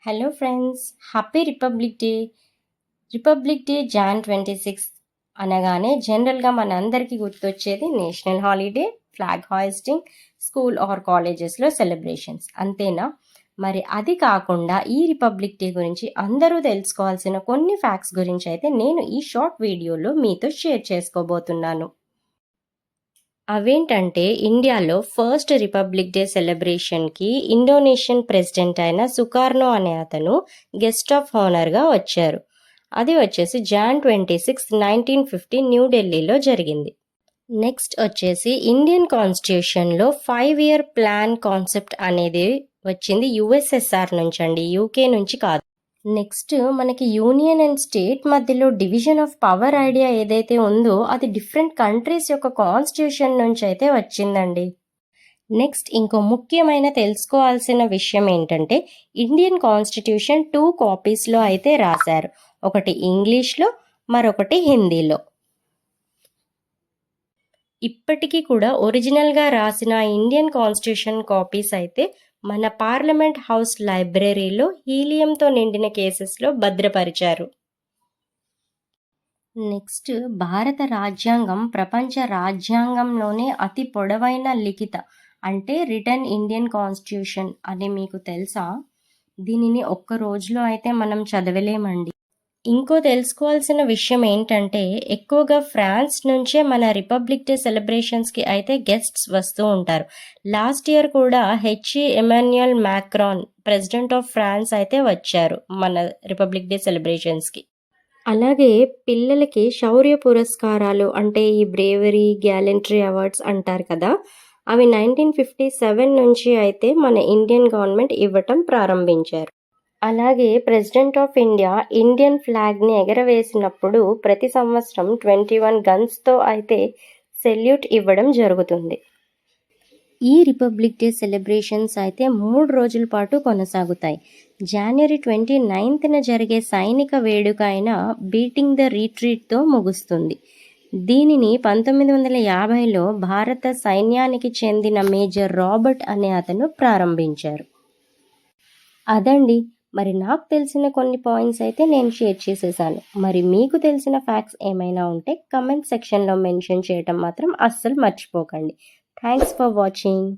Hello friends, happy republic day. Republic day Jan 26 అనగానే జనరల్గా మనందరికీ గుర్తొచ్చేది national holiday, flag hoisting, school or కాలేజెస్లో సెలబ్రేషన్స్, అంతేనా? మరి అది కాకుండా ఈ రిపబ్లిక్ డే గురించి అందరూ తెలుసుకోవాల్సిన కొన్ని ఫ్యాక్ట్స్ గురించి అయితే నేను ఈ షార్ట్ వీడియోలో మీతో షేర్ చేసుకోబోతున్నాను. అవేంటంటే, ఇండియాలో ఫస్ట్ రిపబ్లిక్ డే సెలబ్రేషన్కి ఇండోనేషియన్ ప్రెసిడెంట్ అయిన సుకార్నో అనే అతను గెస్ట్ ఆఫ్ హానర్గా వచ్చారు. అది వచ్చేసి జాన్ 26, 1950 న్యూఢిల్లీలో జరిగింది. నెక్స్ట్ వచ్చేసి ఇండియన్ కాన్స్టిట్యూషన్లో 5-year ప్లాన్ కాన్సెప్ట్ అనేది వచ్చింది యుఎస్ఎస్ఆర్ నుంచి అండి, యూకే నుంచి కాదు. నెక్స్ట్ మనకి యూనియన్ అండ్ స్టేట్ మధ్యలో డివిజన్ ఆఫ్ పవర్ ఐడియా ఏదైతే ఉందో అది డిఫరెంట్ కంట్రీస్ యొక్క కాన్స్టిట్యూషన్ నుంచి అయితే వచ్చిందండి. నెక్స్ట్ ఇంకో ముఖ్యమైన తెలుసుకోవాల్సిన విషయం ఏంటంటే, ఇండియన్ కాన్స్టిట్యూషన్ 2 కాపీస్లో అయితే రాశారు. ఒకటి ఇంగ్లీష్లో, మరొకటి హిందీలో. ఇప్పటికీ కూడా ఒరిజినల్గా రాసిన ఇండియన్ కాన్స్టిట్యూషన్ కాపీస్ అయితే మన పార్లమెంట్ హౌస్ లైబ్రరీలో హీలియంతో నిండిన కేసెస్లో భద్రపరిచారు. నెక్స్ట్, భారత రాజ్యాంగం ప్రపంచ రాజ్యాంగంలోనే అతి పొడవైన లిఖిత అంటే రిటర్న్ ఇండియన్ కాన్స్టిట్యూషన్ అని మీకు తెలుసా? దీనిని ఒక్క రోజులో అయితే మనం చదవలేమండి. ఇంకో తెలుసుకోవాల్సిన విషయం ఏంటంటే, ఎక్కువగా ఫ్రాన్స్ నుంచే మన రిపబ్లిక్ డే సెలబ్రేషన్స్కి అయితే గెస్ట్స్ వస్తూ ఉంటారు. లాస్ట్ ఇయర్ కూడా Emmanuel Macron president of France అయితే వచ్చారు మన రిపబ్లిక్ డే సెలబ్రేషన్స్కి. అలాగే పిల్లలకి శౌర్య పురస్కారాలు అంటే ఈ బ్రేవరీ, గ్యాలెంట్రీ అవార్డ్స్ అంటారు కదా, అవి 1957 నుంచి అయితే మన ఇండియన్ గవర్నమెంట్ ఇవ్వటం ప్రారంభించారు. అలాగే ప్రెసిడెంట్ ఆఫ్ ఇండియా ఇండియన్ ఫ్లాగ్ని ఎగరవేసినప్పుడు ప్రతి సంవత్సరం 21 గన్స్తో అయితే సెల్యూట్ ఇవ్వడం జరుగుతుంది. ఈ రిపబ్లిక్ డే సెలబ్రేషన్స్ అయితే 3 రోజుల పాటు కొనసాగుతాయి. జనవరి 29న జరిగే సైనిక వేడుక అయిన బీటింగ్ ద రిట్రీట్తో ముగుస్తుంది. దీనిని 1950లో భారత సైన్యానికి చెందిన మేజర్ రాబర్ట్ అనే అతను ప్రారంభించారు. అదండి, మరి నాకు తెలిసిన కొన్ని పాయింట్స్ అయితే నేను షేర్ చేసేసాను. మరి మీకు తెలిసిన ఫ్యాక్ట్స్ ఏమైనా ఉంటే కమెంట్ సెక్షన్లో మెన్షన్ చేయటం మాత్రం అస్సలు మర్చిపోకండి. Thanks for watching.